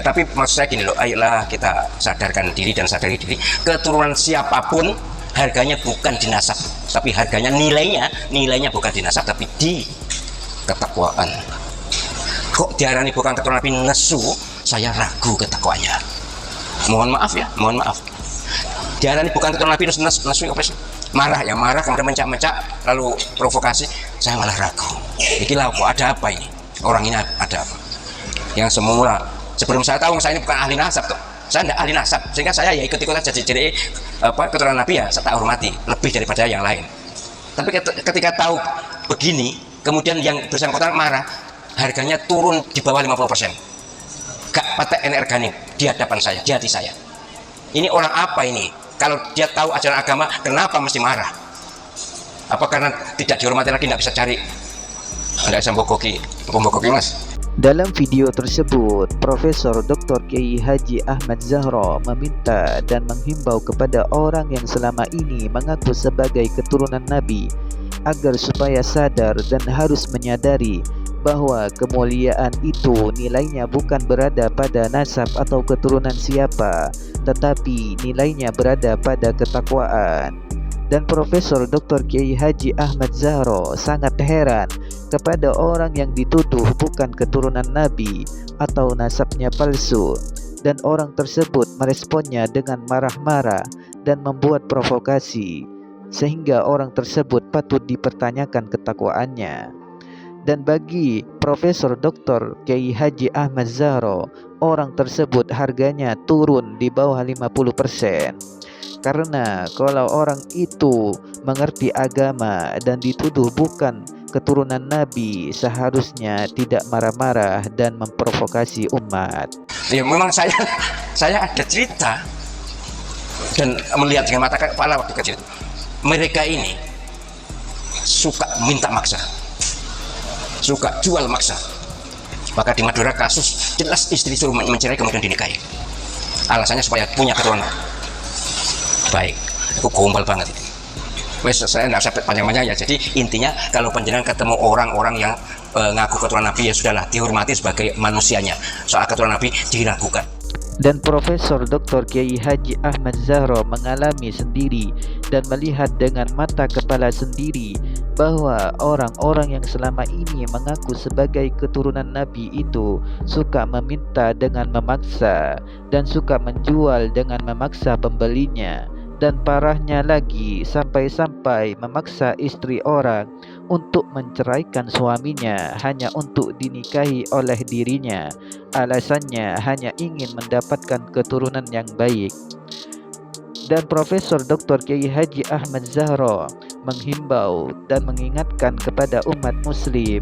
tapi maksud saya gini loh, ayolah kita sadarkan diri dan sadari diri, keturunan siapapun harganya bukan di nasab, tapi harganya nilainya bukan di nasab, tapi di ketakwaan. Kok diarani bukan keturunan Nabi nesu, saya ragu ketakwaannya. Mohon maaf ya, mohon maaf. Diarani bukan keturunan Nabi nesu apa sih? Marah ya, marah kemudian mencak-mencak lalu provokasi, saya malah ragu. Ikilah kok ada apa ini? Orang ini ada apa? Yang semula sebelum saya tahu saya ini bukan ahli nasab tuh. Saya tidak ahli nasab, sehingga saya ya ikut-ikut aja jadi keturunan Nabi ya, saya tak hormati lebih daripada yang lain. Tapi ketika tahu begini, kemudian yang bersangkutan marah, harganya turun di bawah 50%. Gak patek energi di hadapan saya, di hati saya. Ini orang apa ini? Kalau dia tahu ajaran agama, kenapa mesti marah? Apa karena tidak dihormati lagi, tidak bisa cari? Ada bisa bokoki mas. Dalam video tersebut, Profesor Dr. Kiai Haji Ahmad Zahro meminta dan menghimbau kepada orang yang selama ini mengaku sebagai keturunan Nabi agar supaya sadar dan harus menyadari bahwa kemuliaan itu nilainya bukan berada pada nasab atau keturunan siapa, tetapi nilainya berada pada ketakwaan. Dan Profesor Dr. Kiai Haji Ahmad Zahro sangat heran kepada orang yang dituduh bukan keturunan Nabi atau nasabnya palsu, dan orang tersebut meresponnya dengan marah-marah dan membuat provokasi, sehingga orang tersebut patut dipertanyakan ketakwaannya. Dan bagi Profesor Dr. Kiai Haji Ahmad Zahro, orang tersebut harganya turun di bawah 50%. Karena kalau orang itu mengerti agama dan dituduh bukan keturunan Nabi, seharusnya tidak marah-marah dan memprovokasi umat. Ya memang saya ada cerita dan melihat dengan mata kepala waktu kecil. Mereka ini suka minta maksa, suka jual maksa. Maka di Madura kasus jelas istri suruh mencerai kemudian dinikahi. Alasannya supaya punya keturunan. Baik, aku gombal banget itu. Wes saya nggak usah panjang-panjang ya. Jadi intinya kalau panjenengan ketemu orang-orang yang ngaku keturunan Nabi, ya sudahlah, dihormati sebagai manusianya. Soal keturunan Nabi diragukan. Dan Profesor Dr. Kiai Haji Ahmad Zahro mengalami sendiri dan melihat dengan mata kepala sendiri bahwa orang-orang yang selama ini mengaku sebagai keturunan Nabi itu suka meminta dengan memaksa dan suka menjual dengan memaksa pembelinya. Dan parahnya lagi, sampai-sampai memaksa istri orang untuk menceraikan suaminya hanya untuk dinikahi oleh dirinya. Alasannya hanya ingin mendapatkan keturunan yang baik. Dan Profesor Dr. Kiai Haji Ahmad Zahro menghimbau dan mengingatkan kepada umat muslim,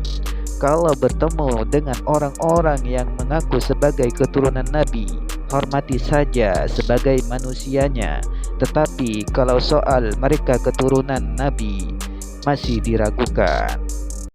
kalau bertemu dengan orang-orang yang mengaku sebagai keturunan Nabi, hormati saja sebagai manusianya. Tetapi kalau soal mereka keturunan Nabi masih diragukan.